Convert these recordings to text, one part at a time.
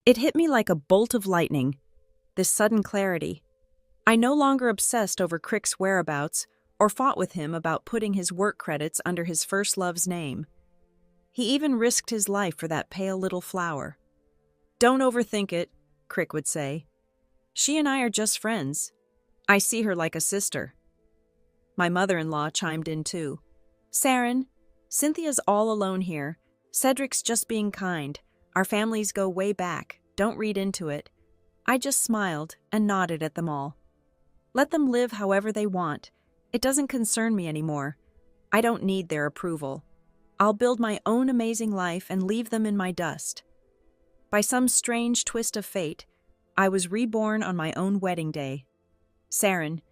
It hit me like a bolt of lightning, this sudden clarity. I no longer obsessed over Crick's whereabouts or fought with him about putting his work credits under his first love's name. He even risked his life for that pale little flower. "Don't overthink it," Crick would say. "She and I are just friends. I see her like a sister." My mother-in-law chimed in too. "Saren, Cynthia's all alone here. Cedric's just being kind. Our families go way back. Don't read into it." I just smiled and nodded at them all. Let them live however they want. It doesn't concern me anymore. I don't need their approval. I'll build my own amazing life and leave them in my dust. By some strange twist of fate, I was reborn on my own wedding day. "Saren,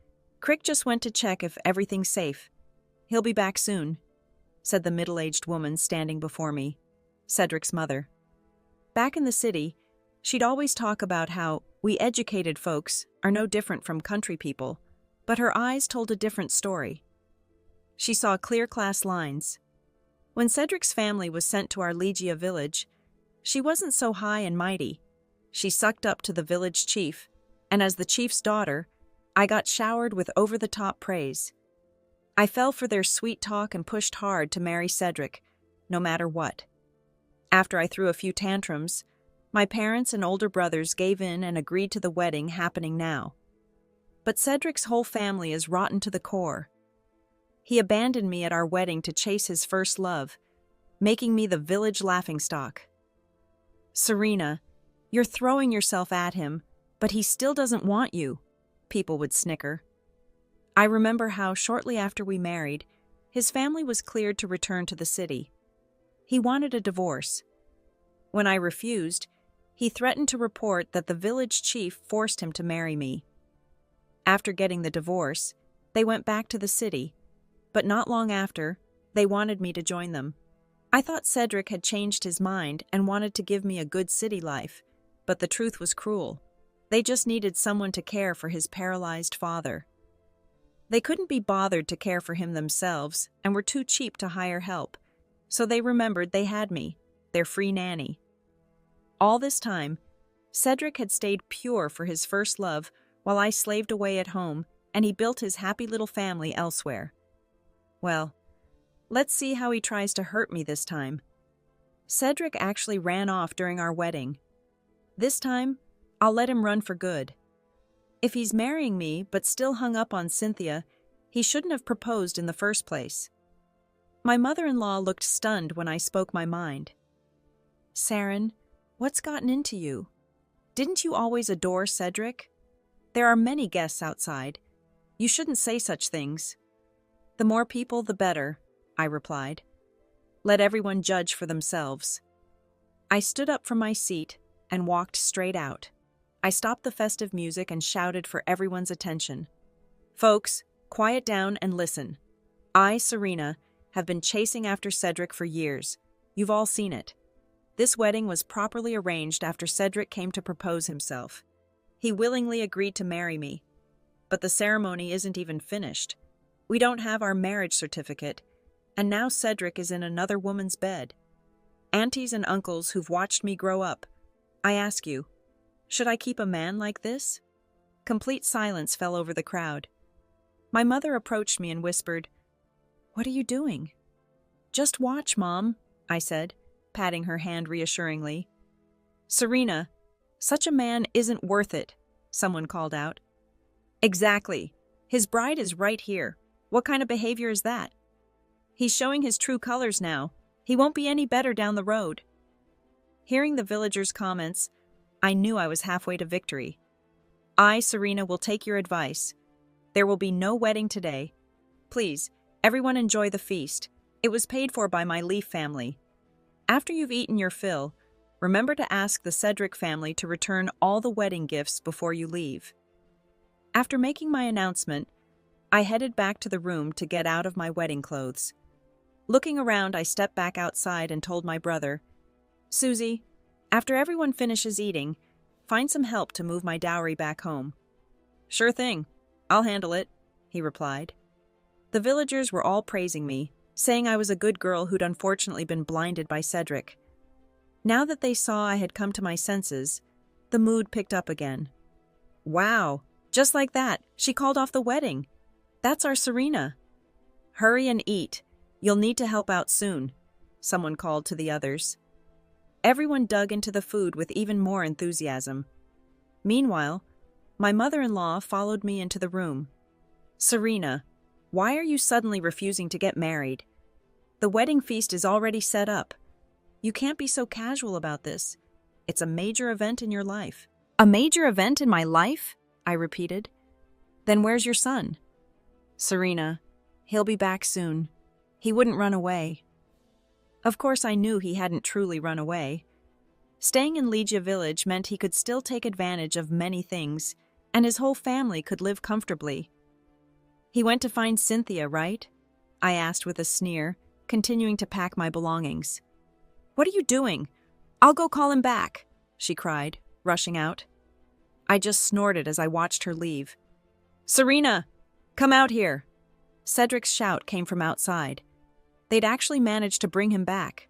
Crick just went to check if everything's safe. He'll be back soon," said the middle-aged woman standing before me, Cedric's mother. Back in the city, she'd always talk about how we educated folks are no different from country people, but her eyes told a different story. She saw clear class lines. When Cedric's family was sent to our Legia village, she wasn't so high and mighty. She sucked up to the village chief, and as the chief's daughter, I got showered with over-the-top praise. I fell for their sweet talk and pushed hard to marry Cedric, no matter what. After I threw a few tantrums, my parents and older brothers gave in and agreed to the wedding happening now. But Cedric's whole family is rotten to the core. He abandoned me at our wedding to chase his first love, making me the village laughingstock. "Serena, you're throwing yourself at him, but he still doesn't want you," people would snicker. I remember how, shortly after we married, his family was cleared to return to the city. He wanted a divorce. When I refused, he threatened to report that the village chief forced him to marry me. After getting the divorce, they went back to the city, but not long after, they wanted me to join them. I thought Cedric had changed his mind and wanted to give me a good city life, but the truth was cruel. They just needed someone to care for his paralyzed father. They couldn't be bothered to care for him themselves and were too cheap to hire help, so they remembered they had me, their free nanny. All this time, Cedric had stayed pure for his first love while I slaved away at home, and he built his happy little family elsewhere. Well, let's see how he tries to hurt me this time. Cedric actually ran off during our wedding. This time, I'll let him run for good. If he's marrying me but still hung up on Cynthia, he shouldn't have proposed in the first place. My mother-in-law looked stunned when I spoke my mind. "Saren, what's gotten into you? Didn't you always adore Cedric? There are many guests outside. You shouldn't say such things." "The more people, the better," I replied. "Let everyone judge for themselves." I stood up from my seat and walked straight out. I stopped the festive music and shouted for everyone's attention. "Folks, quiet down and listen. I, Serena, have been chasing after Cedric for years. You've all seen it. This wedding was properly arranged after Cedric came to propose himself. He willingly agreed to marry me. But the ceremony isn't even finished. We don't have our marriage certificate, and now Cedric is in another woman's bed. Aunties and uncles who've watched me grow up, I ask you, should I keep a man like this?" Complete silence fell over the crowd. My mother approached me and whispered, "What are you doing?" "Just watch, Mom," I said, patting her hand reassuringly. "Serena, such a man isn't worth it," someone called out. "Exactly. His bride is right here. What kind of behavior is that? He's showing his true colors now. He won't be any better down the road." Hearing the villagers' comments, I knew I was halfway to victory. "I, Serena, will take your advice. There will be no wedding today. Please, everyone enjoy the feast. It was paid for by my Leaf family. After you've eaten your fill, remember to ask the Cedric family to return all the wedding gifts before you leave." After making my announcement, I headed back to the room to get out of my wedding clothes. Looking around, I stepped back outside and told my brother, "Susie, after everyone finishes eating, find some help to move my dowry back home." "Sure thing. I'll handle it," he replied. The villagers were all praising me, saying I was a good girl who'd unfortunately been blinded by Cedric. Now that they saw I had come to my senses, the mood picked up again. Wow, just like that, she called off the wedding. That's our Serena. Hurry and eat. You'll need to help out soon, someone called to the others. Everyone dug into the food with even more enthusiasm. Meanwhile, my mother-in-law followed me into the room. Serena, why are you suddenly refusing to get married? The wedding feast is already set up. You can't be so casual about this. It's a major event in your life. A major event in my life? I repeated. Then where's your son? Serena, he'll be back soon. He wouldn't run away. Of course, I knew he hadn't truly run away. Staying in Ligia village meant he could still take advantage of many things, and his whole family could live comfortably. He went to find Cynthia, right? I asked with a sneer, continuing to pack my belongings. What are you doing? I'll go call him back, she cried, rushing out. I just snorted as I watched her leave. Serena, come out here. Cedric's shout came from outside. They'd actually managed to bring him back,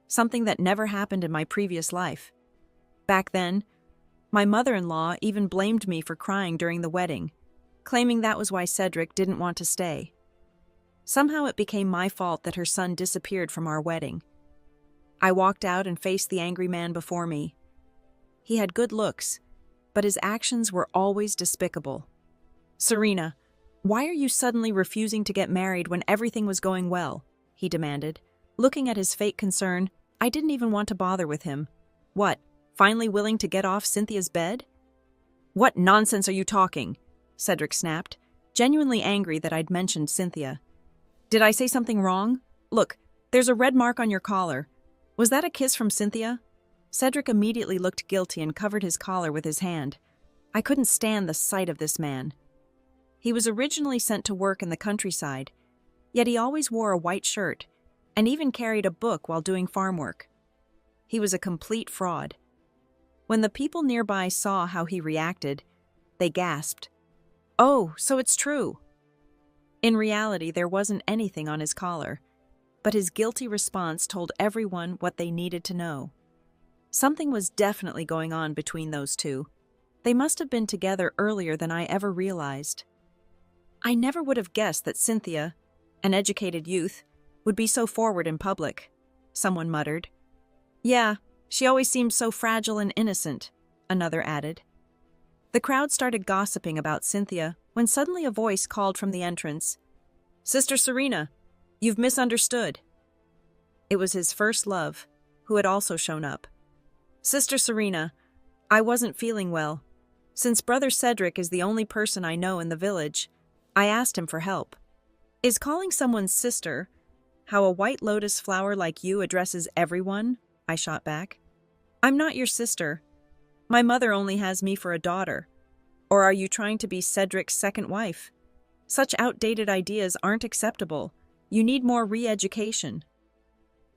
something that never happened in my previous life. Back then, my mother-in-law even blamed me for crying during the wedding, claiming that was why Cedric didn't want to stay. Somehow it became my fault that her son disappeared from our wedding. I walked out and faced the angry man before me. He had good looks, but his actions were always despicable. Serena, why are you suddenly refusing to get married when everything was going well? He demanded. Looking at his fake concern, I didn't even want to bother with him. What, finally willing to get off Cynthia's bed? What nonsense are you talking? Cedric snapped, genuinely angry that I'd mentioned Cynthia. Did I say something wrong? Look, there's a red mark on your collar. Was that a kiss from Cynthia? Cedric immediately looked guilty and covered his collar with his hand. I couldn't stand the sight of this man. He was originally sent to work in the countryside, yet he always wore a white shirt and even carried a book while doing farm work. He was a complete fraud. When the people nearby saw how he reacted, they gasped. Oh, so it's true. In reality, there wasn't anything on his collar, but his guilty response told everyone what they needed to know. Something was definitely going on between those two. They must have been together earlier than I ever realized. I never would have guessed that Cynthia, an educated youth, would be so forward in public, someone muttered. Yeah, she always seemed so fragile and innocent, another added. The crowd started gossiping about Cynthia when suddenly a voice called from the entrance. Sister Serena, you've misunderstood. It was his first love, who had also shown up. Sister Serena, I wasn't feeling well. Since Brother Cedric is the only person I know in the village, I asked him for help. Is calling someone sister how a white lotus flower like you addresses everyone? I shot back. I'm not your sister. My mother only has me for a daughter. Or are you trying to be Cedric's second wife? Such outdated ideas aren't acceptable. You need more re-education.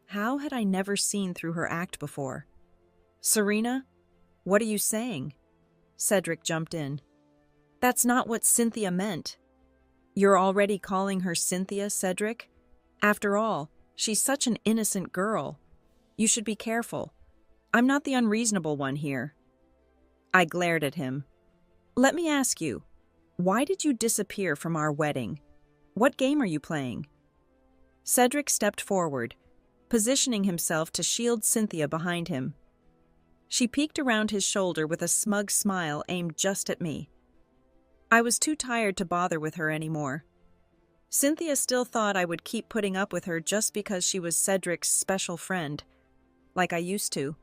How had I never seen through her act before? Serena, what are you saying? Cedric jumped in. That's not what Cynthia meant. You're already calling her Cynthia, Cedric? After all, she's such an innocent girl. You should be careful. I'm not the unreasonable one here. I glared at him. Let me ask you, why did you disappear from our wedding? What game are you playing? Cedric stepped forward, positioning himself to shield Cynthia behind him. She peeked around his shoulder with a smug smile aimed just at me. I was too tired to bother with her anymore. Cynthia still thought I would keep putting up with her just because she was Cedric's special friend, like I used to.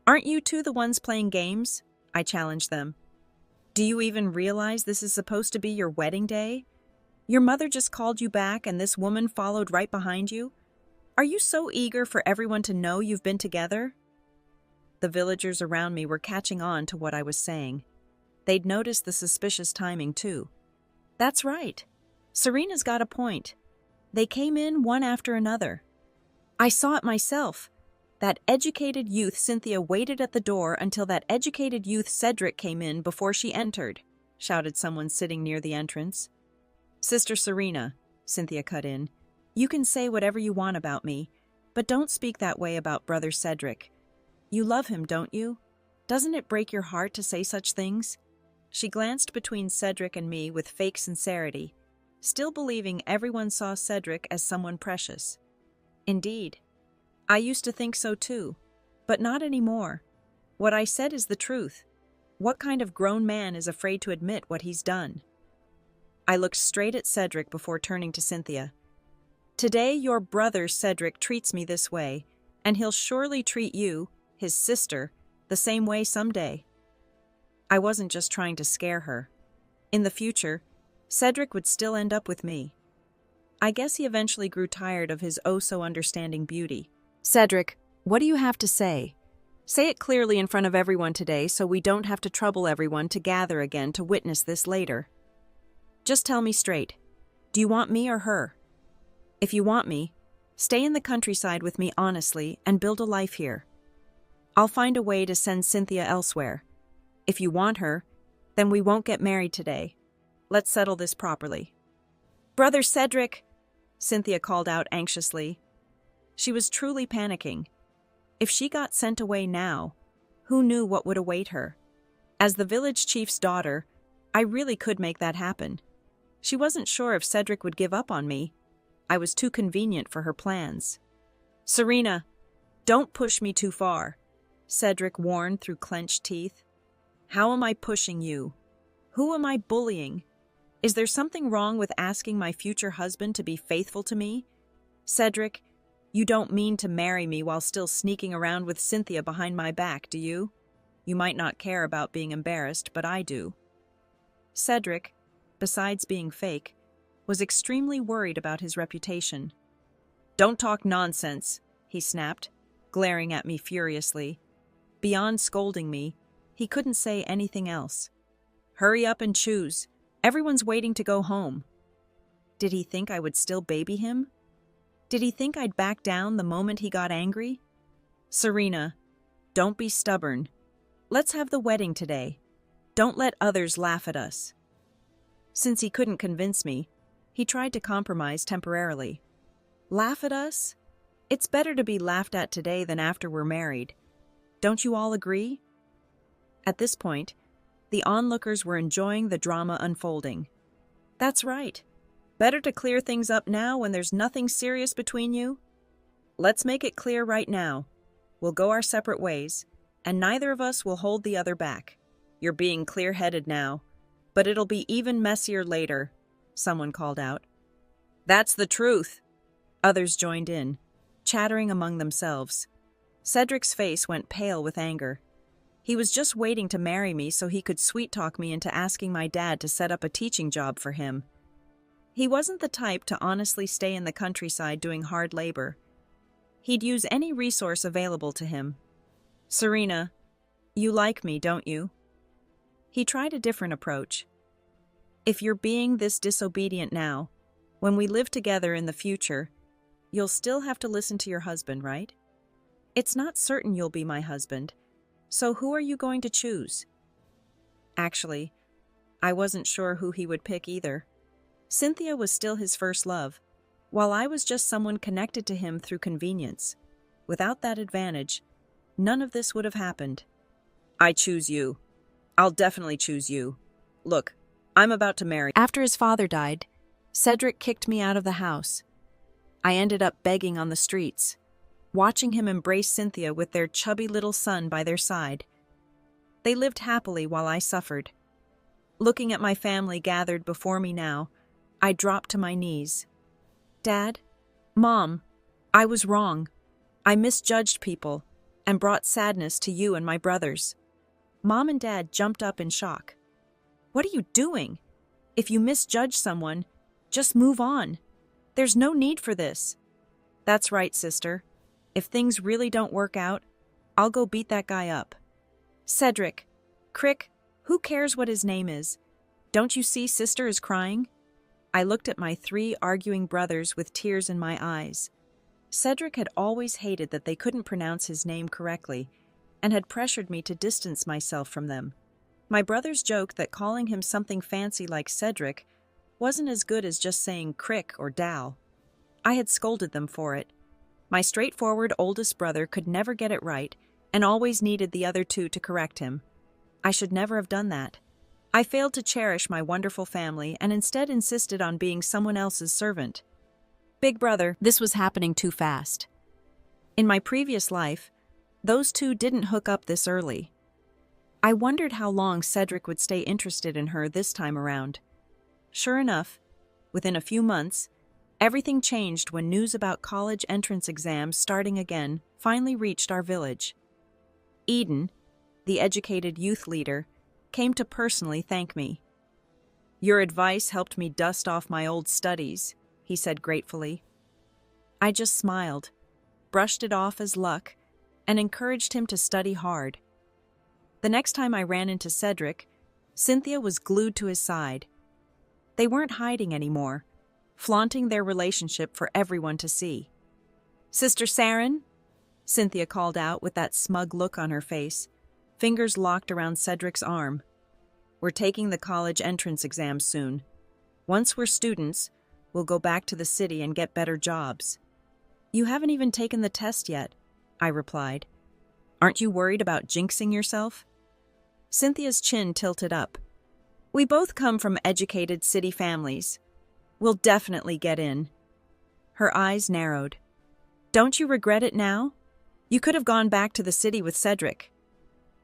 Aren't you two the ones playing games? I challenged them. Do you even realize this is supposed to be your wedding day? Your mother just called you back and this woman followed right behind you? Are you so eager for everyone to know you've been together? The villagers around me were catching on to what I was saying. They'd noticed the suspicious timing, too. That's right. Serena's got a point. They came in one after another. I saw it myself. That educated youth Cynthia waited at the door until that educated youth Cedric came in before she entered, shouted someone sitting near the entrance. Sister Serena, Cynthia cut in, you can say whatever you want about me, but don't speak that way about Brother Cedric. You love him, don't you? Doesn't it break your heart to say such things? She glanced between Cedric and me with fake sincerity, still believing everyone saw Cedric as someone precious. Indeed. I used to think so too, but not anymore. What I said is the truth. What kind of grown man is afraid to admit what he's done? I looked straight at Cedric before turning to Cynthia. Today your brother Cedric treats me this way, and he'll surely treat you, his sister, the same way someday. I wasn't just trying to scare her. In the future, Cedric would still end up with me. I guess he eventually grew tired of his oh-so-understanding beauty. Cedric, what do you have to say? Say it clearly in front of everyone today so we don't have to trouble everyone to gather again to witness this later. Just tell me straight. Do you want me or her? If you want me, stay in the countryside with me honestly and build a life here. I'll find a way to send Cynthia elsewhere. If you want her, then we won't get married today. Let's settle this properly. Brother Cedric, Cynthia called out anxiously. She was truly panicking. If she got sent away now, who knew what would await her? As the village chief's daughter, I really could make that happen. She wasn't sure if Cedric would give up on me. I was too convenient for her plans. Serena, don't push me too far, Cedric warned through clenched teeth. How am I pushing you? Who am I bullying? Is there something wrong with asking my future husband to be faithful to me? Cedric, you don't mean to marry me while still sneaking around with Cynthia behind my back, do you? You might not care about being embarrassed, but I do. Cedric, besides being fake, was extremely worried about his reputation. Don't talk nonsense, he snapped, glaring at me furiously. Beyond scolding me, he couldn't say anything else. Hurry up and choose. Everyone's waiting to go home. Did he think I would still baby him? Did he think I'd back down the moment he got angry? Serena, don't be stubborn. Let's have the wedding today. Don't let others laugh at us. Since he couldn't convince me, he tried to compromise temporarily. Laugh at us? It's better to be laughed at today than after we're married. Don't you all agree? At this point, the onlookers were enjoying the drama unfolding. That's right. Better to clear things up now when there's nothing serious between you. Let's make it clear right now. We'll go our separate ways, and neither of us will hold the other back. You're being clear-headed now, but it'll be even messier later, someone called out. That's the truth. Others joined in, chattering among themselves. Cedric's face went pale with anger. He was just waiting to marry me so he could sweet-talk me into asking my dad to set up a teaching job for him. He wasn't the type to honestly stay in the countryside doing hard labor. He'd use any resource available to him. Serena, you like me, don't you? He tried a different approach. If you're being this disobedient now, when we live together in the future, you'll still have to listen to your husband, right? It's not certain you'll be my husband, so who are you going to choose? Actually, I wasn't sure who he would pick either. Cynthia was still his first love, while I was just someone connected to him through convenience. Without that advantage, none of this would have happened. I choose you. I'll definitely choose you. Look, I'm about to marry. After his father died, Cedric kicked me out of the house. I ended up begging on the streets, watching him embrace Cynthia with their chubby little son by their side. They lived happily while I suffered. Looking at my family gathered before me now, I dropped to my knees. Dad, Mom, I was wrong. I misjudged people and brought sadness to you and my brothers. Mom and Dad jumped up in shock. What are you doing? If you misjudge someone, just move on. There's no need for this. That's right, sister. If things really don't work out, I'll go beat that guy up. Cedric, Crick, who cares what his name is? Don't you see sister is crying? I looked at my 3 arguing brothers with tears in my eyes. Cedric had always hated that they couldn't pronounce his name correctly, and had pressured me to distance myself from them. My brothers joked that calling him something fancy like Cedric wasn't as good as just saying Crick or Dal. I had scolded them for it. My straightforward oldest brother could never get it right, and always needed the other two to correct him. I should never have done that. I failed to cherish my wonderful family and instead insisted on being someone else's servant. Big brother, this was happening too fast. In my previous life, those two didn't hook up this early. I wondered how long Cedric would stay interested in her this time around. Sure enough, within a few months, everything changed when news about college entrance exams starting again finally reached our village. Eden, the educated youth leader, came to personally thank me. "Your advice helped me dust off my old studies," he said gratefully. I just smiled, brushed it off as luck, and encouraged him to study hard. The next time I ran into Cedric, Cynthia was glued to his side. They weren't hiding anymore, flaunting their relationship for everyone to see. "Sister Saren?" Cynthia called out with that smug look on her face, fingers locked around Cedric's arm. "We're taking the college entrance exams soon. Once we're students, we'll go back to the city and get better jobs." "You haven't even taken the test yet," I replied. "Aren't you worried about jinxing yourself?" Cynthia's chin tilted up. "We both come from educated city families. We'll definitely get in." Her eyes narrowed. "Don't you regret it now? You could have gone back to the city with Cedric."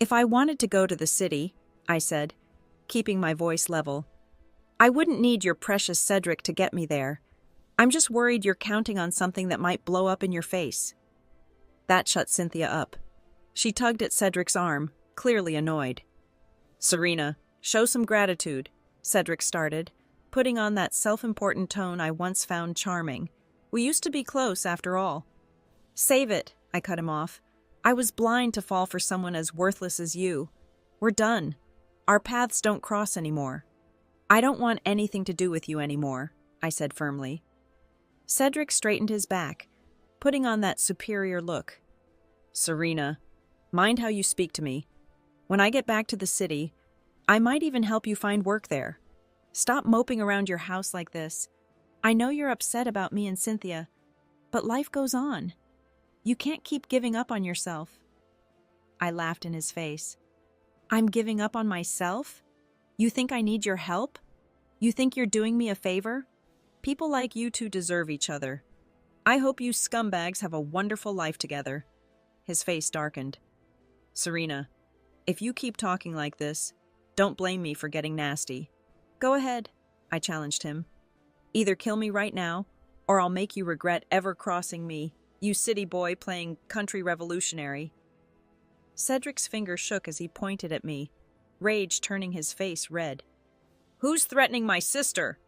"If I wanted to go to the city," I said, keeping my voice level, "I wouldn't need your precious Cedric to get me there. I'm just worried you're counting on something that might blow up in your face." That shut Cynthia up. She tugged at Cedric's arm, clearly annoyed. "Serena, show some gratitude," Cedric started, putting on that self-important tone I once found charming. "We used to be close, after all." "Save it," I cut him off. "I was blind to fall for someone as worthless as you. We're done. Our paths don't cross anymore." "I don't want anything to do with you anymore," I said firmly. Cedric straightened his back, putting on that superior look. "Serena, mind how you speak to me. When I get back to the city, I might even help you find work there. Stop moping around your house like this. I know you're upset about me and Cynthia, but life goes on. You can't keep giving up on yourself." I laughed in his face. "I'm giving up on myself? You think I need your help? You think you're doing me a favor? People like you two deserve each other. I hope you scumbags have a wonderful life together." His face darkened. "Serena, if you keep talking like this, don't blame me for getting nasty." "Go ahead," I challenged him. "Either kill me right now, or I'll make you regret ever crossing me, you city boy playing country revolutionary." Cedric's finger shook as he pointed at me, rage turning his face red. "Who's threatening my sister?"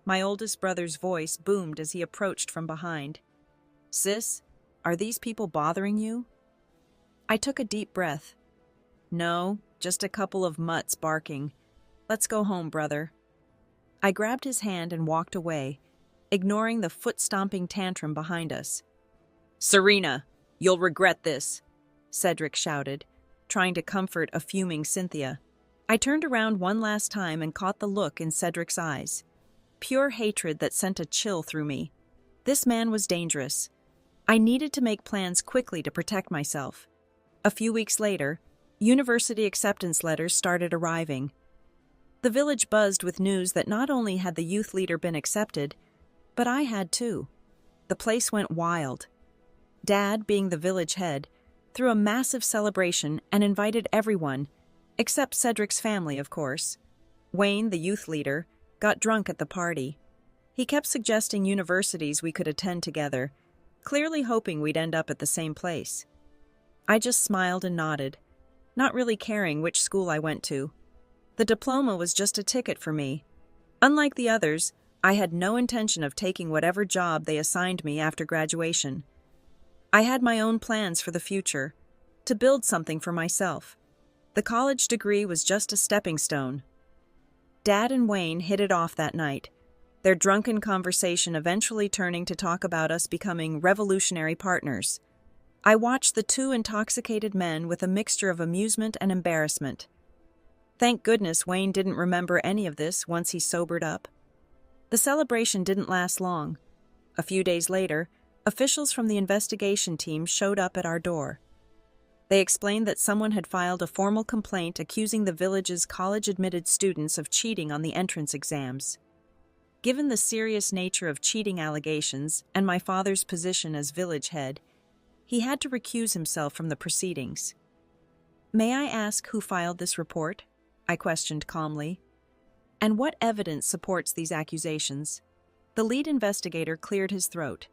My oldest brother's voice boomed as he approached from behind. "Sis, are these people bothering you?" I took a deep breath. "No, just a couple of mutts barking. Let's go home, brother." I grabbed his hand and walked away, ignoring the foot-stomping tantrum behind us. "Serena, you'll regret this," Cedric shouted, trying to comfort a fuming Cynthia. I turned around one last time and caught the look in Cedric's eyes. Pure hatred that sent a chill through me. This man was dangerous. I needed to make plans quickly to protect myself. A few weeks later, university acceptance letters started arriving. The village buzzed with news that not only had the youth leader been accepted, but I had too. The place went wild. Dad, being the village head, threw a massive celebration and invited everyone, except Cedric's family, of course. Wayne, the youth leader, got drunk at the party. He kept suggesting universities we could attend together, clearly hoping we'd end up at the same place. I just smiled and nodded, not really caring which school I went to. The diploma was just a ticket for me. Unlike the others, I had no intention of taking whatever job they assigned me after graduation. I had my own plans for the future, to build something for myself. The college degree was just a stepping stone. Dad and Wayne hit it off that night, their drunken conversation eventually turning to talk about us becoming revolutionary partners. I watched the two intoxicated men with a mixture of amusement and embarrassment. Thank goodness Wayne didn't remember any of this once he sobered up. The celebration didn't last long. A few days later, officials from the investigation team showed up at our door. They explained that someone had filed a formal complaint accusing the village's college-admitted students of cheating on the entrance exams. Given the serious nature of cheating allegations and my father's position as village head, he had to recuse himself from the proceedings. "May I ask who filed this report?" I questioned calmly. "And what evidence supports these accusations?" The lead investigator cleared his throat.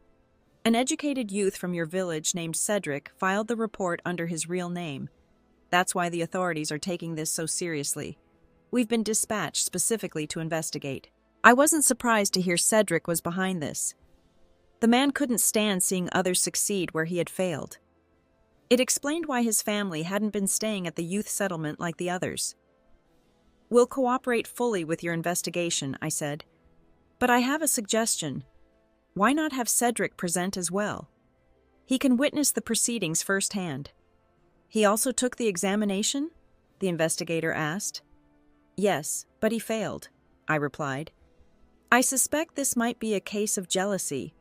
"An educated youth from your village named Cedric filed the report under his real name. That's why the authorities are taking this so seriously. We've been dispatched specifically to investigate." I wasn't surprised to hear Cedric was behind this. The man couldn't stand seeing others succeed where he had failed. It explained why his family hadn't been staying at the youth settlement like the others. "We'll cooperate fully with your investigation," I said. "But I have a suggestion. Why not have Cedric present as well? He can witness the proceedings firsthand." "He also took the examination?" the investigator asked. "Yes, but he failed," I replied. "I suspect this might be a case of jealousy.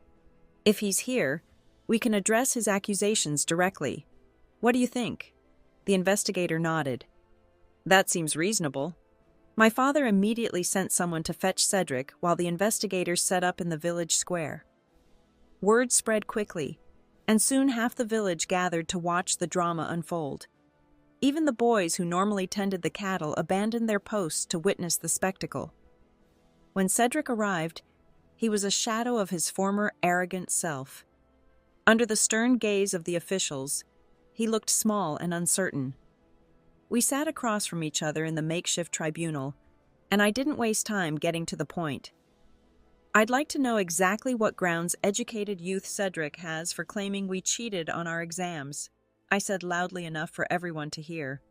If he's here, we can address his accusations directly. What do you think?" The investigator nodded. "That seems reasonable." My father immediately sent someone to fetch Cedric while the investigators set up in the village square. Word spread quickly, and soon half the village gathered to watch the drama unfold. Even the boys who normally tended the cattle abandoned their posts to witness the spectacle. When Cedric arrived, he was a shadow of his former arrogant self. Under the stern gaze of the officials, he looked small and uncertain. We sat across from each other in the makeshift tribunal, and I didn't waste time getting to the point. "I'd like to know exactly what grounds educated youth Cedric has for claiming we cheated on our exams," I said loudly enough for everyone to hear.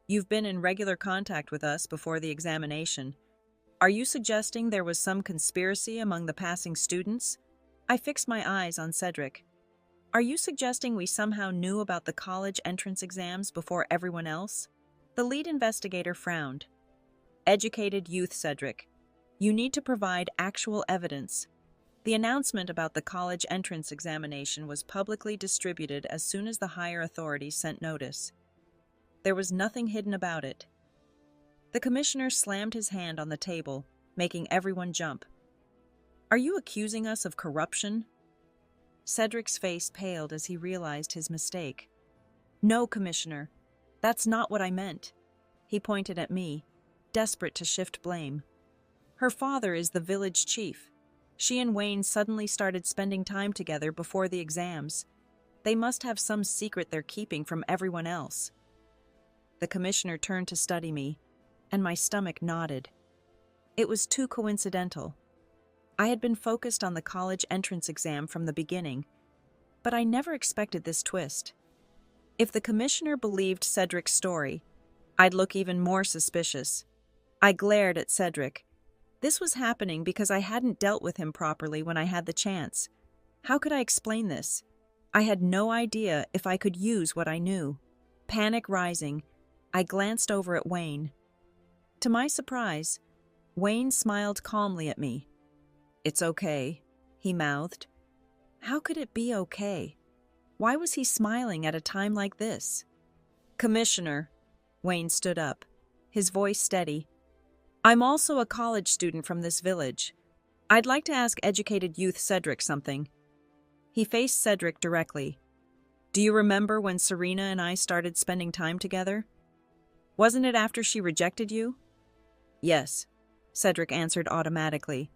"You've been in regular contact with us before the examination. Are you suggesting there was some conspiracy among the passing students?" I fixed my eyes on Cedric. "Are you suggesting we somehow knew about the college entrance exams before everyone else?" The lead investigator frowned. "Educated youth Cedric, you need to provide actual evidence. The announcement about the college entrance examination was publicly distributed as soon as the higher authorities sent notice. There was nothing hidden about it." The commissioner slammed his hand on the table, making everyone jump. "Are you accusing us of corruption?" Cedric's face paled as he realized his mistake. "No, Commissioner, that's not what I meant." He pointed at me, desperate to shift blame. "Her father is the village chief. She and Wayne suddenly started spending time together before the exams. They must have some secret they're keeping from everyone else." The commissioner turned to study me, and my stomach knotted. It was too coincidental. I had been focused on the college entrance exam from the beginning, but I never expected this twist. If the commissioner believed Cedric's story, I'd look even more suspicious. I glared at Cedric. This was happening because I hadn't dealt with him properly when I had the chance. How could I explain this? I had no idea if I could use what I knew. Panic rising, I glanced over at Wayne. To my surprise, Wayne smiled calmly at me. "It's okay," he mouthed. How could it be okay? Why was he smiling at a time like this? "Commissioner," Wayne stood up, his voice steady. "I'm also a college student from this village. I'd like to ask educated youth Cedric something." He faced Cedric directly. "Do you remember when Serena and I started spending time together? Wasn't it after she rejected you?" "Yes," Cedric answered automatically,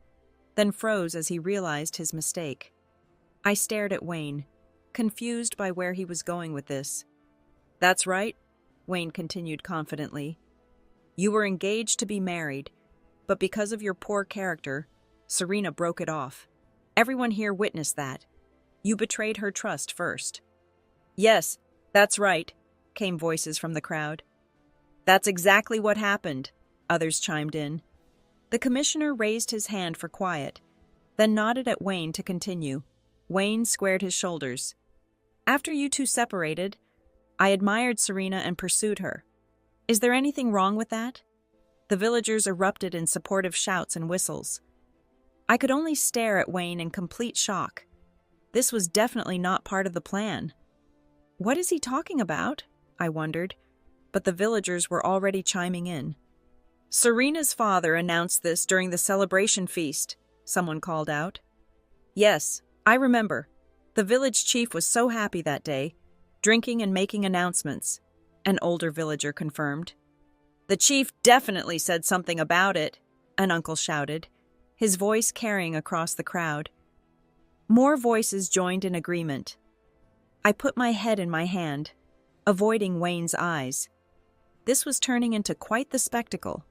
then froze as he realized his mistake. I stared at Wayne, confused by where he was going with this. "That's right," Wayne continued confidently. "You were engaged to be married, but because of your poor character, Serena broke it off. Everyone here witnessed that. You betrayed her trust first." "Yes, that's right," came voices from the crowd. "That's exactly what happened," others chimed in. The commissioner raised his hand for quiet, then nodded at Wayne to continue. Wayne squared his shoulders. "After you two separated, I admired Serena and pursued her. Is there anything wrong with that?" The villagers erupted in supportive shouts and whistles. I could only stare at Wayne in complete shock. This was definitely not part of the plan. "What is he talking about?" I wondered, but the villagers were already chiming in. Serena's father announced this during the celebration feast, someone called out. Yes, I remember. The village chief was so happy that day, drinking and making announcements, an older villager confirmed. The chief definitely said something about it, an uncle shouted, his voice carrying across the crowd. More voices joined in agreement. I put my head in my hand, avoiding Wayne's eyes. This was turning into quite the spectacle.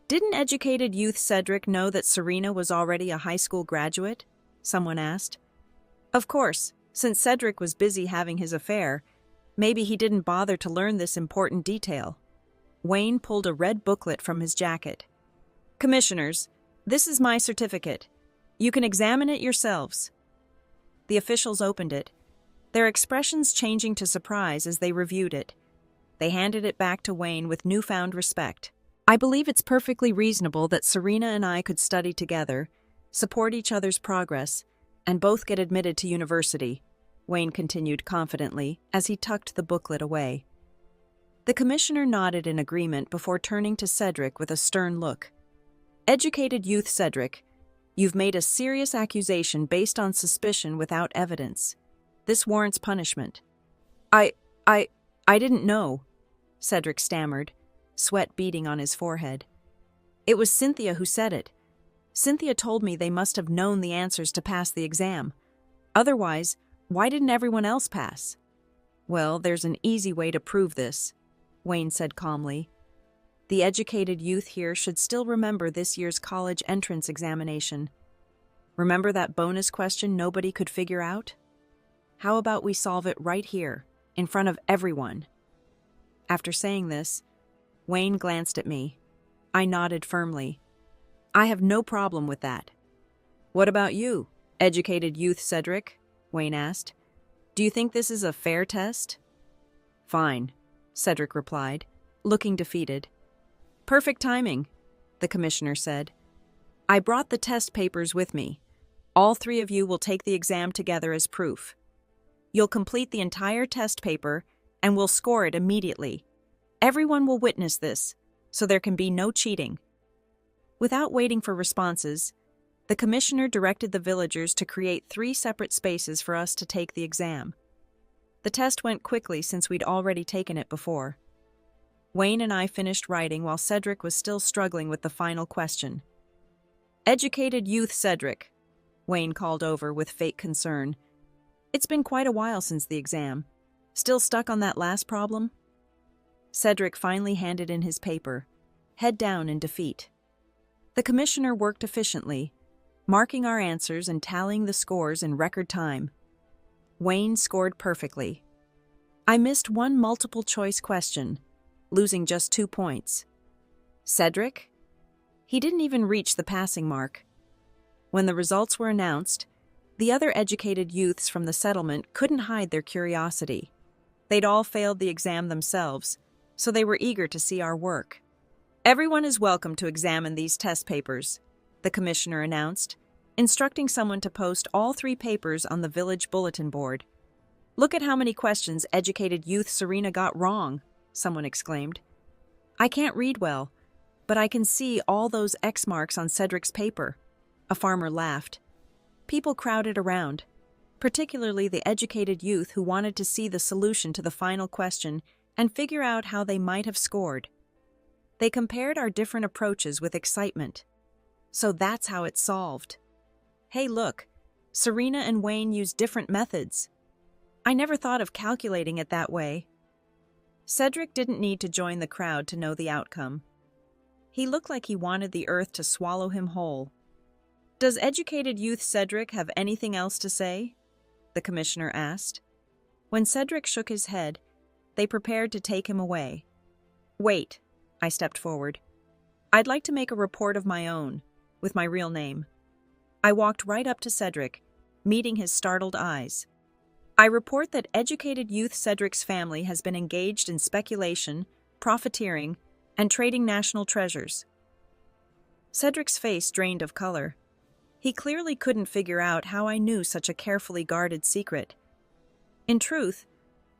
Didn't educated youth Cedric know that Serena was already a high school graduate? Someone asked. Of course, since Cedric was busy having his affair, maybe he didn't bother to learn this important detail. Wayne pulled a red booklet from his jacket. Commissioners, this is my certificate. You can examine it yourselves. The officials opened it, their expressions changing to surprise as they reviewed it. They handed it back to Wayne with newfound respect. I believe it's perfectly reasonable that Serena and I could study together, support each other's progress, and both get admitted to university, Wayne continued confidently as he tucked the booklet away. The commissioner nodded in agreement before turning to Cedric with a stern look. Educated youth Cedric, you've made a serious accusation based on suspicion without evidence. This warrants punishment. I didn't know, Cedric stammered, sweat beading on his forehead. It was Cynthia who said it. Cynthia told me they must have known the answers to pass the exam. Otherwise, why didn't everyone else pass? Well, there's an easy way to prove this, Wayne said calmly. The educated youth here should still remember this year's college entrance examination. Remember that bonus question nobody could figure out? How about we solve it right here, in front of everyone? After saying this, Wayne glanced at me. I nodded firmly. I have no problem with that. What about you, educated youth Cedric? Wayne asked. Do you think this is a fair test? Fine, Cedric replied, looking defeated. Perfect timing, the commissioner said. I brought the test papers with me. All three of you will take the exam together as proof. You'll complete the entire test paper and we'll score it immediately. Everyone will witness this, so there can be no cheating. Without waiting for responses, the commissioner directed the villagers to create 3 separate spaces for us to take the exam. The test went quickly since we'd already taken it before. Wayne and I finished writing while Cedric was still struggling with the final question. Educated youth Cedric, Wayne called over with fake concern. It's been quite a while since the exam. Still stuck on that last problem? Cedric finally handed in his paper, head down in defeat. The commissioner worked efficiently, marking our answers and tallying the scores in record time. Wayne scored perfectly. I missed one multiple-choice question, losing just 2 points. Cedric? He didn't even reach the passing mark. When the results were announced, the other educated youths from the settlement couldn't hide their curiosity. They'd all failed the exam themselves, so they were eager to see our work. Everyone is welcome to examine these test papers, the commissioner announced, instructing someone to post all 3 papers on the village bulletin board. Look at how many questions educated youth Serena got wrong, someone exclaimed. I can't read well, but I can see all those X marks on Cedric's paper. A farmer laughed. People crowded around, particularly the educated youth who wanted to see the solution to the final question and figure out how they might have scored. They compared our different approaches with excitement. So that's how it's solved. Hey, look, Serena and Wayne use different methods. I never thought of calculating it that way. Cedric didn't need to join the crowd to know the outcome. He looked like he wanted the earth to swallow him whole. Does educated youth Cedric have anything else to say? The commissioner asked. When Cedric shook his head, they prepared to take him away. Wait, I stepped forward. I'd like to make a report of my own, with my real name. I walked right up to Cedric, meeting his startled eyes. I report that educated youth Cedric's family has been engaged in speculation, profiteering, and trading national treasures. Cedric's face drained of color. He clearly couldn't figure out how I knew such a carefully guarded secret. In truth,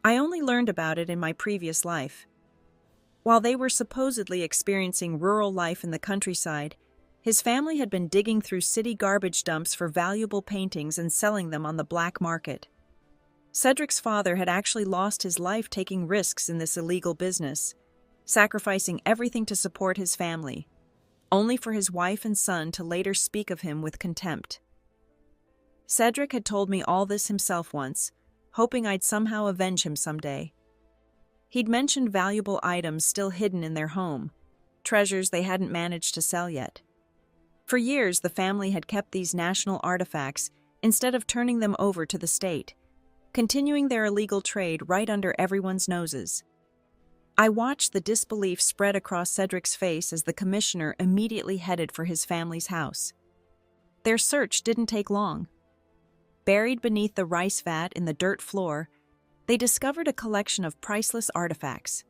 I only learned about it in my previous life. While they were supposedly experiencing rural life in the countryside, his family had been digging through city garbage dumps for valuable paintings and selling them on the black market. Cedric's father had actually lost his life taking risks in this illegal business, sacrificing everything to support his family, only for his wife and son to later speak of him with contempt. Cedric had told me all this himself once, hoping I'd somehow avenge him someday. He'd mentioned valuable items still hidden in their home, treasures they hadn't managed to sell yet. For years, the family had kept these national artifacts instead of turning them over to the state, continuing their illegal trade right under everyone's noses. I watched the disbelief spread across Cedric's face as the commissioner immediately headed for his family's house. Their search didn't take long. Buried beneath the rice vat in the dirt floor, they discovered a collection of priceless artifacts.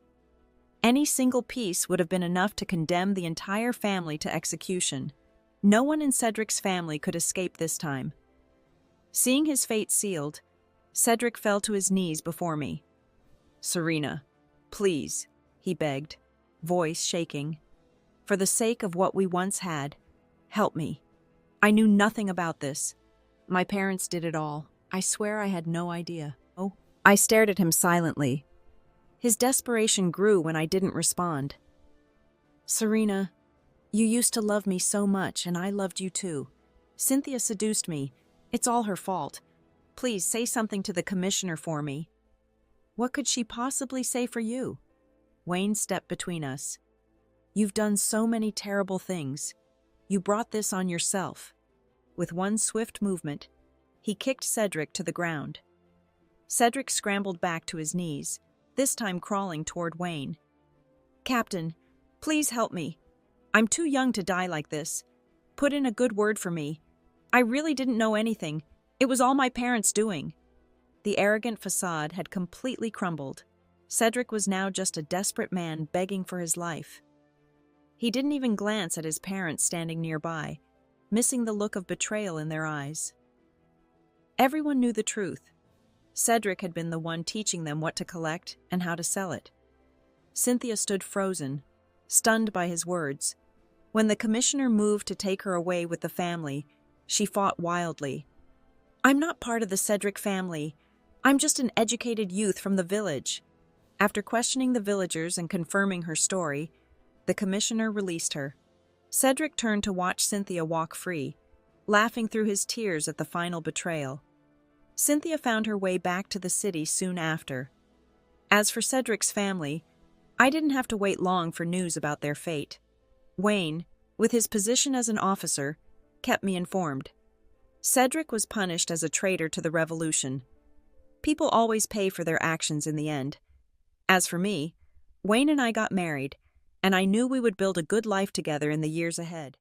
Any single piece would have been enough to condemn the entire family to execution. No one in Cedric's family could escape this time. Seeing his fate sealed, Cedric fell to his knees before me. "Serena, please," he begged, voice shaking. "For the sake of what we once had, help me. I knew nothing about this. My parents did it all. I swear I had no idea." Oh, I stared at him silently. His desperation grew when I didn't respond. "Serena, you used to love me so much, and I loved you too. Cynthia seduced me. It's all her fault. Please say something to the commissioner for me." "What could she possibly say for you?" Wayne stepped between us. "You've done so many terrible things. You brought this on yourself." With one swift movement, he kicked Cedric to the ground. Cedric scrambled back to his knees, this time crawling toward Wayne. "Captain, please help me. I'm too young to die like this. Put in a good word for me. I really didn't know anything. It was all my parents' doing." The arrogant facade had completely crumbled. Cedric was now just a desperate man begging for his life. He didn't even glance at his parents standing nearby, missing the look of betrayal in their eyes. Everyone knew the truth. Cedric had been the one teaching them what to collect and how to sell it. Cynthia stood frozen, stunned by his words. When the commissioner moved to take her away with the family, she fought wildly. "I'm not part of the Cedric family. I'm just an educated youth from the village." After questioning the villagers and confirming her story, the commissioner released her. Cedric turned to watch Cynthia walk free, laughing through his tears at the final betrayal. Cynthia found her way back to the city soon after. As for Cedric's family, I didn't have to wait long for news about their fate. Wayne, with his position as an officer, kept me informed. Cedric was punished as a traitor to the revolution. People always pay for their actions in the end. As for me, Wayne and I got married, and I knew we would build a good life together in the years ahead.